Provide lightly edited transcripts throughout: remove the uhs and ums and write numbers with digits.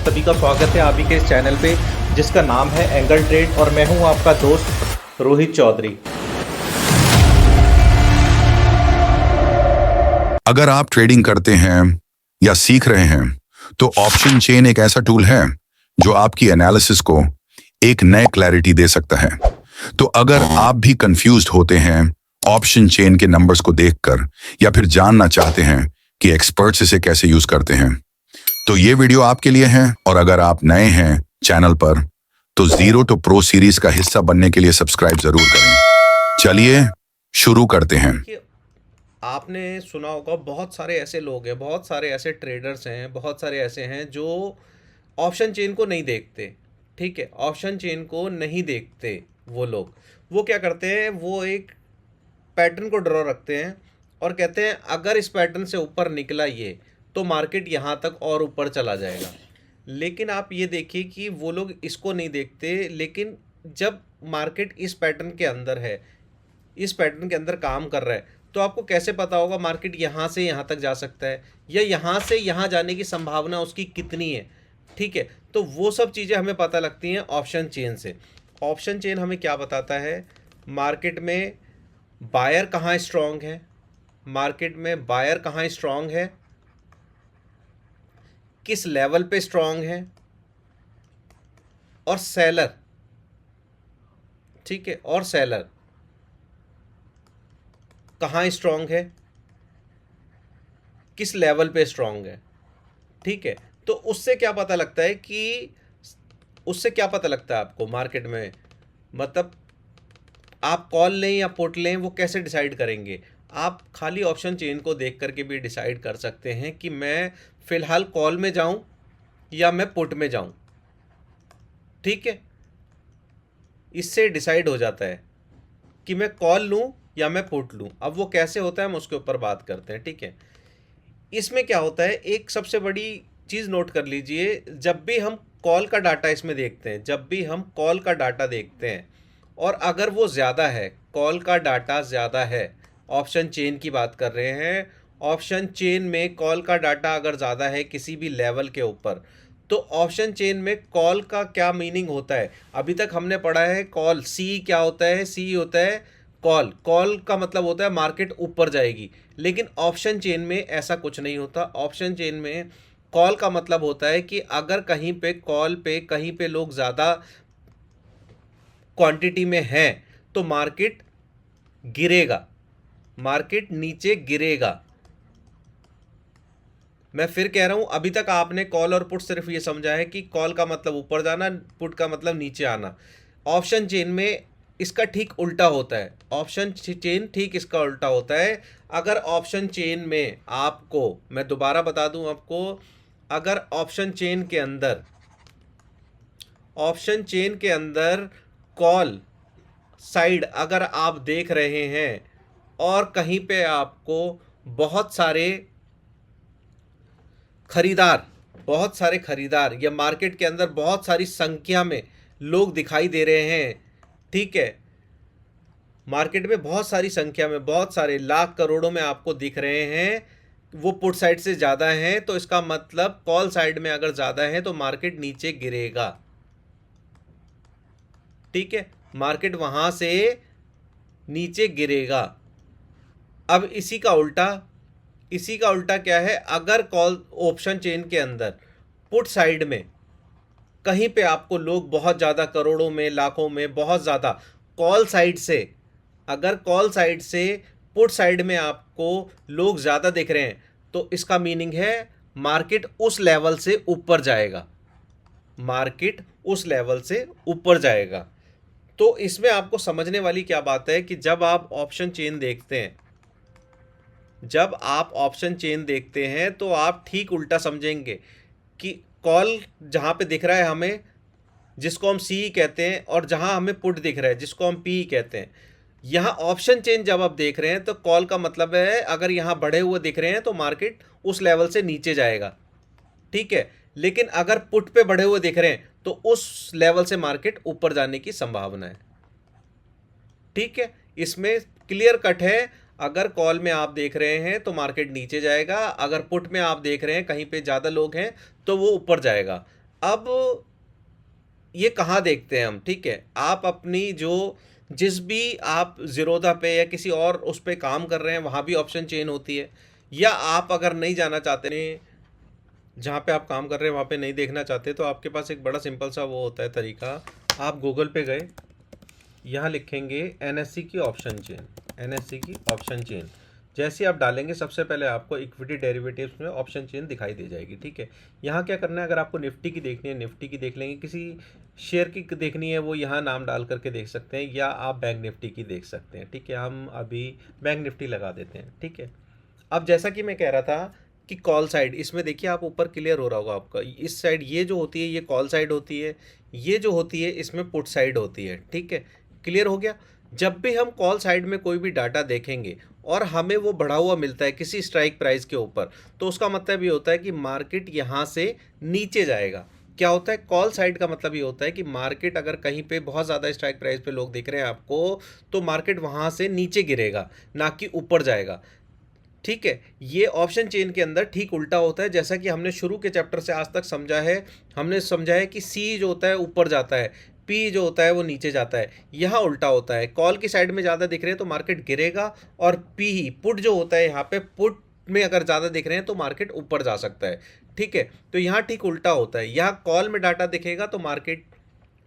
सभी का स्वागत है आप ही के इस चैनल पे जिसका नाम है एंगल ट्रेड और मैं हूं आपका दोस्त रोहित चौधरी। अगर आप ट्रेडिंग करते हैं या सीख रहे हैं तो ऑप्शन चेन एक ऐसा टूल है जो आपकी एनालिसिस को एक नए क्लैरिटी दे सकता है। तो अगर आप भी कंफ्यूज्ड होते हैं ऑप्शन चेन के नंबर्स को देखकर या फिर जानना चाहते हैं कि एक्सपर्ट्स इसे कैसे यूज करते हैं, तो ये वीडियो आपके लिए है। और अगर आप नए हैं चैनल पर तो जीरो टू प्रो सीरीज का हिस्सा बनने के लिए सब्सक्राइब जरूर करें। चलिए शुरू करते हैं। कि आपने सुना होगा बहुत सारे ऐसे लोग हैं, बहुत सारे ऐसे ट्रेडर्स हैं, बहुत सारे ऐसे हैं जो ऑप्शन चेन को नहीं देखते। ठीक है, ऑप्शन चेन को नहीं देखते। वो क्या करते हैं, वो एक पैटर्न को ड्रॉ रखते हैं और कहते हैं अगर इस पैटर्न से ऊपर निकला ये तो मार्केट यहाँ तक और ऊपर चला जाएगा। लेकिन आप ये देखिए कि वो लोग इसको नहीं देखते। लेकिन जब मार्केट इस पैटर्न के अंदर है, इस पैटर्न के अंदर काम कर रहा है, तो आपको कैसे पता होगा मार्केट यहाँ से यहाँ तक जा सकता है या यहाँ से यहाँ जाने की संभावना उसकी कितनी है। ठीक है, तो वो सब चीज़ें हमें पता लगती हैं ऑप्शन चेन से। ऑप्शन चेन हमें क्या बताता है, मार्केट में बायर कहाँ स्ट्रांग है, मार्केट में बायर कहाँ स्ट्रांग है, किस लेवल पे स्ट्रांग है, और सेलर, ठीक है, और सेलर कहाँ स्ट्रांग है, किस लेवल पे स्ट्रांग है। ठीक है, तो उससे क्या पता लगता है कि उससे क्या पता लगता है आपको मार्केट में, मतलब आप कॉल लें या पुट लें वो कैसे डिसाइड करेंगे। आप खाली ऑप्शन चेन को देख करके भी डिसाइड कर सकते हैं कि मैं फ़िलहाल कॉल में जाऊं या मैं पुट में जाऊं। ठीक है, इससे डिसाइड हो जाता है कि मैं कॉल लूं या मैं पुट लूं। अब वो कैसे होता है हम उसके ऊपर बात करते हैं। ठीक है, इसमें क्या होता है, एक सबसे बड़ी चीज़ नोट कर लीजिए। जब भी हम कॉल का डाटा इसमें देखते हैं, जब भी हम कॉल का डाटा देखते हैं और अगर वो ज़्यादा है, कॉल का डाटा ज़्यादा है, ऑप्शन चेन की बात कर रहे हैं, ऑप्शन चेन में कॉल का डाटा अगर ज़्यादा है किसी भी लेवल के ऊपर, तो ऑप्शन चेन में कॉल का क्या मीनिंग होता है। अभी तक हमने पढ़ा है कॉल, सी क्या होता है, सी होता है कॉल, कॉल का मतलब होता है मार्केट ऊपर जाएगी। लेकिन ऑप्शन चेन में ऐसा कुछ नहीं होता। ऑप्शन चेन में कॉल का मतलब होता है कि अगर कहीं पे कॉल पे कहीं पे लोग ज़्यादा क्वांटिटी में हैं तो मार्केट गिरेगा, मार्केट नीचे गिरेगा। मैं फिर कह रहा हूं, अभी तक आपने कॉल और पुट सिर्फ ये समझा है कि कॉल का मतलब ऊपर जाना, पुट का मतलब नीचे आना। ऑप्शन चेन में इसका ठीक उल्टा होता है। ऑप्शन चेन ठीक इसका उल्टा होता है। अगर ऑप्शन चेन में आपको, मैं दोबारा बता दूं आपको, अगर ऑप्शन चेन के अंदर, ऑप्शन चेन के अंदर कॉल साइड अगर आप देख रहे हैं और कहीं पे आपको बहुत सारे खरीदार, बहुत सारे खरीदार या मार्केट के अंदर बहुत सारी संख्या में लोग दिखाई दे रहे हैं। ठीक है, मार्केट में बहुत सारी संख्या में, बहुत सारे लाख करोड़ों में आपको दिख रहे हैं, वो पुट साइड से ज़्यादा हैं, तो इसका मतलब कॉल साइड में अगर ज़्यादा है तो मार्केट नीचे गिरेगा। ठीक है, मार्केट वहाँ से नीचे गिरेगा। अब इसी का उल्टा क्या है, अगर कॉल ऑप्शन चेन के अंदर पुट साइड में कहीं पे आपको लोग बहुत ज़्यादा करोड़ों में, लाखों में, बहुत ज़्यादा कॉल साइड से, अगर कॉल साइड से पुट साइड में आपको लोग ज़्यादा दिख रहे हैं तो इसका मीनिंग है मार्केट उस लेवल से ऊपर जाएगा, मार्केट उस लेवल से ऊपर जाएगा। तो इसमें आपको समझने वाली क्या बात है कि जब आप ऑप्शन चेन देखते हैं, जब आप ऑप्शन चेन देखते हैं तो आप ठीक उल्टा समझेंगे कि कॉल जहाँ पे दिख रहा है हमें, जिसको हम सी कहते हैं, और जहाँ हमें पुट दिख रहा है जिसको हम पी कहते हैं, यहाँ ऑप्शन चेन जब आप देख रहे हैं तो कॉल का मतलब है अगर यहाँ बढ़े हुए दिख रहे हैं तो मार्केट उस लेवल से नीचे जाएगा। ठीक है, लेकिन अगर पुट पे बढ़े हुए दिख रहे हैं तो उस लेवल से मार्केट ऊपर जाने की संभावना है। ठीक है, इसमें क्लियर कट है। अगर कॉल में आप देख रहे हैं तो मार्केट नीचे जाएगा, अगर पुट में आप देख रहे हैं कहीं पे ज़्यादा लोग हैं तो वो ऊपर जाएगा। अब ये कहाँ देखते हैं हम, ठीक है, आप अपनी जो जिस भी आप ज़ीरोधा पे या किसी और उस पे काम कर रहे हैं वहाँ भी ऑप्शन चेन होती है, या आप अगर नहीं जाना चाहते हैं जहाँ पे आप काम कर रहे हैं वहाँ पे नहीं देखना चाहते, तो आपके पास एक बड़ा सिंपल सा वो होता है तरीका। आप गूगल पे गए, यहाँ लिखेंगे एनएससी की ऑप्शन चेन, एनएससी की ऑप्शन चेन। जैसे आप डालेंगे सबसे पहले आपको इक्विटी डेरिवेटिव्स में ऑप्शन चेन दिखाई दे जाएगी, ठीक है। यहाँ क्या करना है, अगर आपको निफ्टी की देखनी है निफ्टी की देख लेंगे, किसी शेयर की देखनी है वो यहाँ नाम डाल करके देख सकते हैं, या आप बैंक निफ्टी की देख सकते हैं, ठीक है। हम अभी बैंक निफ्टी लगा देते हैं, ठीक है। अब जैसा कि मैं कह रहा था कि कॉल साइड, इसमें देखिए आप ऊपर क्लियर हो रहा होगा आपका, इस साइड ये जो होती है ये कॉल साइड होती है, ये जो होती है इसमें पुट साइड होती है, ठीक है। क्लियर हो गया। जब भी हम कॉल साइड में कोई भी डाटा देखेंगे और हमें वो बढ़ा हुआ मिलता है किसी स्ट्राइक प्राइस के ऊपर, तो उसका मतलब ये होता है कि मार्केट यहाँ से नीचे जाएगा। क्या होता है, कॉल साइड का मतलब ये होता है कि मार्केट अगर कहीं पे बहुत ज़्यादा स्ट्राइक प्राइस पे लोग दिख रहे हैं आपको, तो मार्केट वहाँ से नीचे गिरेगा, ना कि ऊपर जाएगा, ठीक है। ये ऑप्शन चेन के अंदर ठीक उल्टा होता है, जैसा कि हमने शुरू के चैप्टर से आज तक समझा है। हमने समझा है कि सी जो होता है ऊपर जाता है, पी जो होता है वो नीचे जाता है। यहाँ उल्टा होता है, कॉल की साइड में ज़्यादा दिख रहे हैं तो मार्केट गिरेगा, और पी ही पुट जो होता है यहाँ पे पुट में अगर ज़्यादा दिख रहे हैं तो मार्केट ऊपर जा सकता है, ठीक है। तो यहाँ ठीक उल्टा होता है, यहाँ कॉल में डाटा दिखेगा तो मार्केट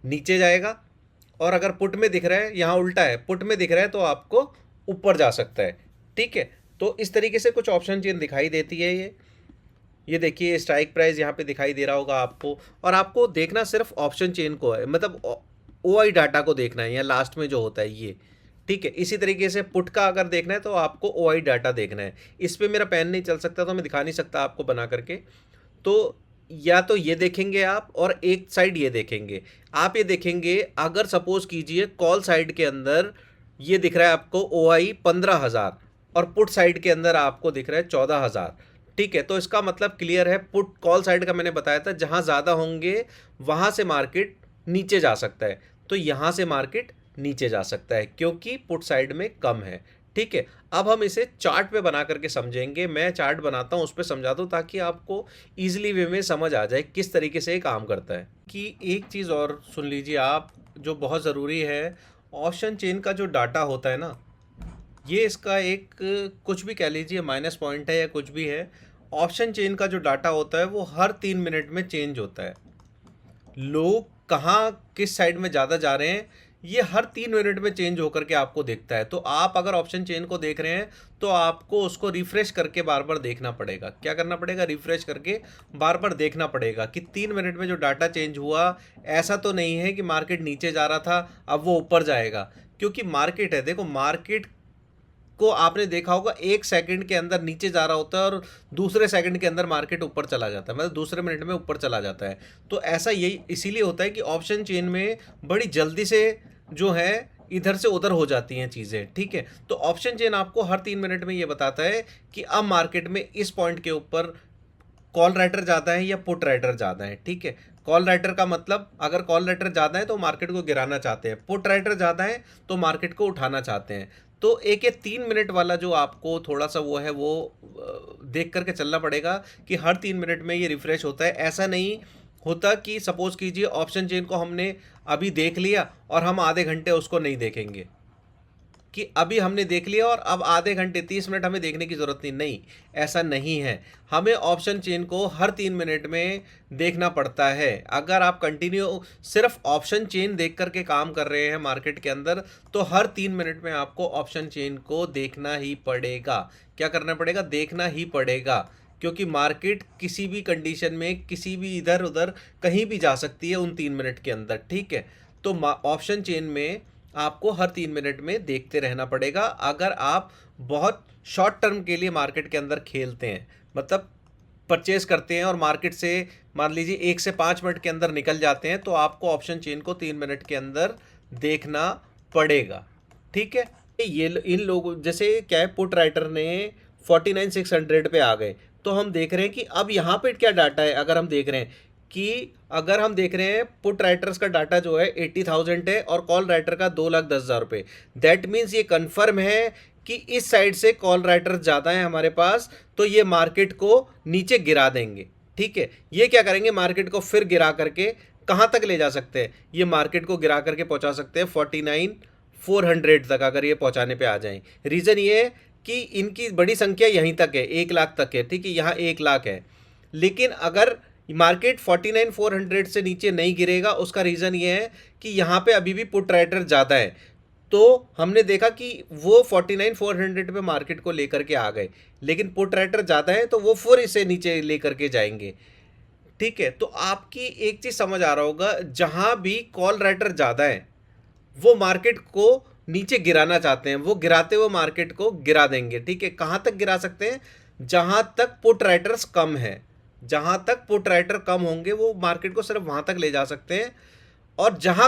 नीचे जाएगा, और अगर पुट में दिख रहा है, यहाँ उल्टा है, पुट में दिख रहा है तो आपको ऊपर जा सकता है, ठीक है। तो इस तरीके से कुछ ऑप्शन चेन दिखाई देती है। ये देखिए स्ट्राइक प्राइस यहाँ पे दिखाई दे रहा होगा आपको, और आपको देखना सिर्फ ऑप्शन चेन को है, मतलब ओ आई डाटा को देखना है, यहाँ लास्ट में जो होता है ये, ठीक है। इसी तरीके से पुट का अगर देखना है तो आपको ओ आई डाटा देखना है। इस पर मेरा पेन नहीं चल सकता तो मैं दिखा नहीं सकता आपको बना करके, तो या तो ये देखेंगे आप, और एक साइड ये देखेंगे। आप ये देखेंगे अगर सपोज कीजिए कॉल साइड के अंदर ये दिख रहा है आपको ओ आई 15,000, और पुट साइड के अंदर आपको दिख रहा है 14,000, ठीक है। तो इसका मतलब क्लियर है, पुट कॉल साइड का मैंने बताया था जहां ज़्यादा होंगे वहां से मार्केट नीचे जा सकता है, तो यहां से मार्केट नीचे जा सकता है क्योंकि पुट साइड में कम है, ठीक है। अब हम इसे चार्ट पे बना करके समझेंगे। मैं चार्ट बनाता हूँ उस पर समझा दूँ ताकि आपको ईजिली वे में समझ आ जाए किस तरीके से ये काम करता है। कि एक चीज़ और सुन लीजिए आप, जो बहुत ज़रूरी है, ऑप्शन चेन का जो डाटा होता है ना, ये इसका एक कुछ भी कह लीजिए माइनस पॉइंट है या कुछ भी है। ऑप्शन चेन का जो डाटा होता है वो हर 3 मिनट में चेंज होता है। लोग कहाँ किस साइड में ज़्यादा जा रहे हैं ये हर 3 मिनट में चेंज होकर के आपको दिखता है। तो आप अगर ऑप्शन चेन को देख रहे हैं तो आपको उसको रिफ्रेश करके बार बार देखना पड़ेगा। क्या करना पड़ेगा, रिफ्रेश करके बार बार देखना पड़ेगा कि 3 मिनट में जो डाटा चेंज हुआ, ऐसा तो नहीं है कि मार्केट नीचे जा रहा था अब वो ऊपर जाएगा। क्योंकि मार्केट है, देखो मार्केट को आपने देखा होगा 1 सेकंड के अंदर नीचे जा रहा होता है और दूसरे सेकंड के अंदर मार्केट ऊपर चला जाता है, मतलब दूसरे मिनट में ऊपर चला जाता है। तो ऐसा यही इसीलिए होता है कि ऑप्शन चेन में बड़ी जल्दी से जो है इधर से उधर हो जाती हैं चीज़ें, ठीक है। तो ऑप्शन चेन आपको हर 3 मिनट में ये बताता है कि अब मार्केट में इस पॉइंट के ऊपर कॉल राइटर ज़्यादा है या पुट राइटर ज़्यादा है, ठीक है। कॉल राइटर का मतलब अगर कॉल राइटर ज़्यादा है तो मार्केट को गिराना चाहते हैं, पुट राइटर ज़्यादा है तो मार्केट को उठाना चाहते हैं। तो एक ये 3 मिनट वाला जो आपको थोड़ा सा वो है वो देख करके चलना पड़ेगा कि हर 3 मिनट में ये रिफ्रेश होता है। ऐसा नहीं होता कि सपोज कीजिए ऑप्शन चेन को हमने अभी देख लिया और हम आधे घंटे उसको नहीं देखेंगे, कि अभी हमने देख लिया और अब आधे घंटे 30 मिनट हमें देखने की ज़रूरत नहीं, ऐसा नहीं है। हमें ऑप्शन चेन को हर 3 मिनट में देखना पड़ता है। अगर आप कंटिन्यू सिर्फ ऑप्शन चेन देख करके काम कर रहे हैं मार्केट के अंदर, तो हर 3 मिनट में आपको ऑप्शन चेन को देखना ही पड़ेगा। क्या करना पड़ेगा, देखना ही पड़ेगा, क्योंकि मार्केट किसी भी कंडीशन में किसी भी इधर उधर कहीं भी जा सकती है उन 3 मिनट के अंदर, ठीक है। तो ऑप्शन चेन में आपको हर 3 मिनट में देखते रहना पड़ेगा। अगर आप बहुत शॉर्ट टर्म के लिए मार्केट के अंदर खेलते हैं, मतलब परचेज करते हैं और मार्केट से मान लीजिए 1 से 5 मिनट के अंदर निकल जाते हैं, तो आपको ऑप्शन चेन को 3 मिनट के अंदर देखना पड़ेगा, ठीक है। ये इन लोगों जैसे क्या है, पुट राइटर ने 49,600 पे आ गए, तो हम देख रहे हैं कि अब यहाँ पे क्या डाटा है। अगर हम देख रहे हैं कि अगर हम देख रहे हैं पुट राइटर्स का डाटा जो है 80,000 है और कॉल राइटर का 2,10,000 रुपये, दैट मीन्स ये कंफर्म है कि इस साइड से कॉल राइटर ज़्यादा है हमारे पास, तो ये मार्केट को नीचे गिरा देंगे, ठीक है, ये क्या करेंगे, मार्केट को फिर गिरा करके कहाँ तक ले जा सकते हैं, ये मार्केट को गिरा करके पहुँचा सकते हैं 49,400 तक, अगर ये पहुँचाने पे आ जाएं। रीज़न ये है कि इनकी बड़ी संख्या यहीं तक है, 1 लाख तक है, ठीक है, यहाँ 1 लाख है। लेकिन अगर मार्केट 49,400 से नीचे नहीं गिरेगा, उसका रीज़न ये है कि यहाँ पे अभी भी पुट राइटर ज़्यादा है। तो हमने देखा कि वो 49,400 पे मार्केट को लेकर के आ गए, लेकिन पुट राइटर ज़्यादा है तो वो फिर इसे नीचे लेकर के जाएंगे, ठीक है। तो आपकी एक चीज़ समझ आ रहा होगा, जहाँ भी कॉल राइटर ज़्यादा है वो मार्केट को नीचे गिराना चाहते हैं, वो गिराते हुए मार्केट को गिरा देंगे, ठीक है। कहाँ तक गिरा सकते हैं, जहाँ तक पुट राइटर्स कम है, जहाँ तक पुट राइटर कम होंगे वो मार्केट को सिर्फ वहाँ तक ले जा सकते हैं। और जहाँ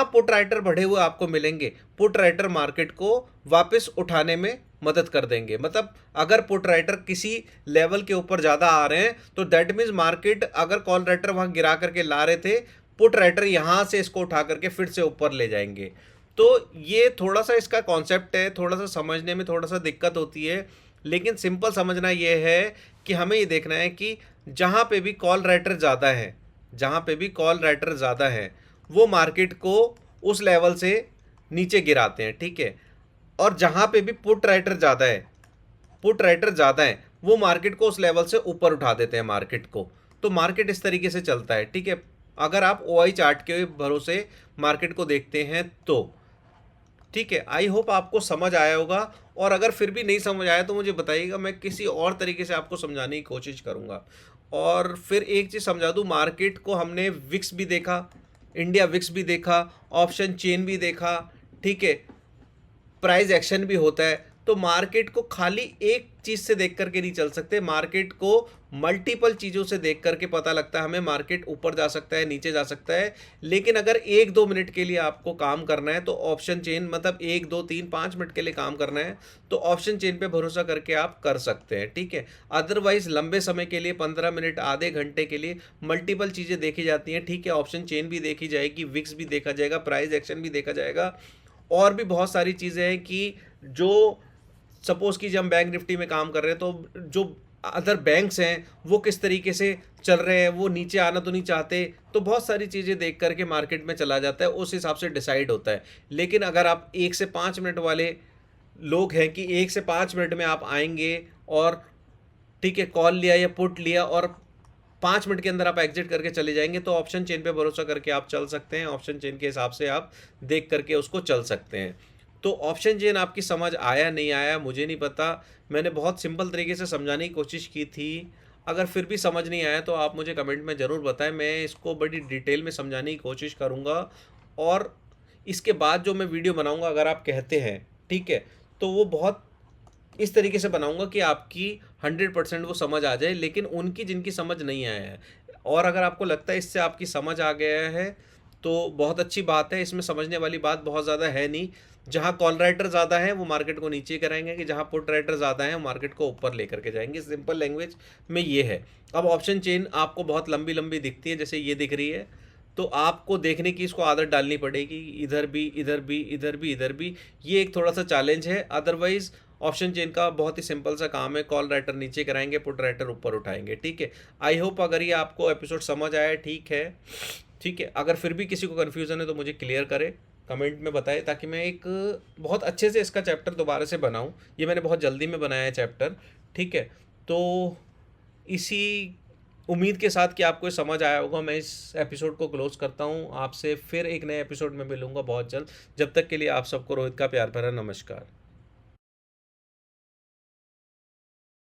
पुट राइटर बढ़े हुए आपको मिलेंगे, पुट राइटर मार्केट को वापस उठाने में मदद कर देंगे। मतलब अगर पुट राइटर किसी लेवल के ऊपर ज़्यादा आ रहे हैं तो दैट मीन्स मार्केट, अगर कॉल राइटर वहाँ गिरा करके ला रहे थे, पुट राइटर यहाँ से इसको उठा करके फिर से ऊपर ले जाएंगे। तो ये थोड़ा सा इसका कॉन्सेप्ट है, थोड़ा सा समझने में थोड़ा सा दिक्कत होती है, लेकिन सिंपल समझना ये है कि हमें ये देखना है कि जहाँ पे भी कॉल राइटर ज़्यादा है, जहाँ पे भी कॉल राइटर ज़्यादा है वो मार्केट को उस लेवल से नीचे गिराते हैं, ठीक है। और जहाँ पे भी पुट राइटर ज़्यादा है, पुट राइटर ज़्यादा है, वो मार्केट को उस लेवल से ऊपर उठा देते हैं मार्केट को। तो मार्केट इस तरीके से चलता है, ठीक है। अगर आप OI चार्ट के भरोसे मार्केट को देखते हैं तो, ठीक है। आई होप आपको समझ आया होगा, और अगर फिर भी नहीं समझ आया तो मुझे बताइएगा, मैं किसी और तरीके से आपको समझाने की कोशिश करूँगा। और फिर एक चीज़ समझा दूँ, मार्केट को हमने विक्स भी देखा, इंडिया विक्स भी देखा, ऑप्शन चेन भी देखा, ठीक है, प्राइस एक्शन भी होता है। तो मार्केट को खाली एक चीज़ से देख करके नहीं चल सकते, मार्केट को मल्टीपल चीज़ों से देख करके पता लगता है हमें मार्केट ऊपर जा सकता है, नीचे जा सकता है। लेकिन अगर 1-2 मिनट के लिए आपको काम करना है तो ऑप्शन चेन, मतलब 1, 2, 3, 5 मिनट के लिए काम करना है तो ऑप्शन चेन पे भरोसा करके आप कर सकते हैं, ठीक है। अदरवाइज लंबे समय के लिए 15 मिनट, आधे घंटे के लिए मल्टीपल चीज़ें देखी जाती हैं, ठीक है। ऑप्शन चेन भी देखी जाएगी, विक्स भी देखा जाएगा, प्राइस एक्शन भी देखा जाएगा, और भी बहुत सारी चीज़ें हैं कि जो सपोज़ कि जब हम बैंक निफ्टी में काम कर रहे हैं तो जो अदर बैंक्स हैं वो किस तरीके से चल रहे हैं, वो नीचे आना तो नहीं चाहते, तो बहुत सारी चीज़ें देख करके मार्केट में चला जाता है, उस हिसाब से डिसाइड होता है। लेकिन अगर आप 1 से 5 मिनट वाले लोग हैं कि 1 से 5 मिनट में आप आएंगे और ठीक है कॉल लिया या पुट लिया और 5 मिनट के अंदर आप एग्जिट करके चले जाएंगे, तो ऑप्शन चेन पे भरोसा करके आप चल सकते हैं, ऑप्शन चेन के हिसाब से आप देख करके उसको चल सकते हैं। तो ऑप्शन चेन आपकी समझ आया नहीं आया मुझे नहीं पता, मैंने बहुत सिंपल तरीके से समझाने की कोशिश की थी। अगर फिर भी समझ नहीं आया तो आप मुझे कमेंट में ज़रूर बताएं, मैं इसको बड़ी डिटेल में समझाने की कोशिश करूँगा। और इसके बाद जो मैं वीडियो बनाऊँगा, अगर आप कहते हैं ठीक है, तो वो बहुत इस तरीके से बनाऊँगा कि आपकी 100% वो समझ आ जाए, लेकिन उनकी जिनकी समझ नहीं आया है, और अगर आपको लगता है इससे आपकी समझ आ गया है तो बहुत अच्छी बात है, इसमें समझने वाली बात बहुत ज़्यादा है नहीं। जहाँ कॉल राइटर ज़्यादा है वो मार्केट को नीचे कराएंगे, कि जहाँ पुट राइटर ज़्यादा है मार्केट को ऊपर लेकर के जाएंगे, सिंपल लैंग्वेज में ये है। अब ऑप्शन चेन आपको बहुत लंबी लंबी दिखती है, जैसे ये दिख रही है, तो आपको देखने की इसको आदत डालनी पड़ेगी, इधर भी इधर भी इधर भी इधर भी, ये एक थोड़ा सा चैलेंज है। अदरवाइज ऑप्शन चेन का बहुत ही सिंपल सा काम है, कॉल राइटर नीचे कराएंगे, पुट राइटर ऊपर उठाएंगे, ठीक है। आई होप अगर ये आपको एपिसोड समझ आया ठीक है, ठीक है। अगर फिर भी किसी को कन्फ्यूज़न है तो मुझे क्लियर करे, कमेंट में बताए, ताकि मैं एक बहुत अच्छे से इसका चैप्टर दोबारा से बनाऊं। ये मैंने बहुत जल्दी में बनाया है चैप्टर, ठीक है। तो इसी उम्मीद के साथ कि आपको ये समझ आया होगा, मैं इस एपिसोड को क्लोज करता हूं। आपसे फिर एक नए एपिसोड में मिलूंगा बहुत जल्द। जब तक के लिए आप सबको रोहित का प्यार भरा नमस्कार।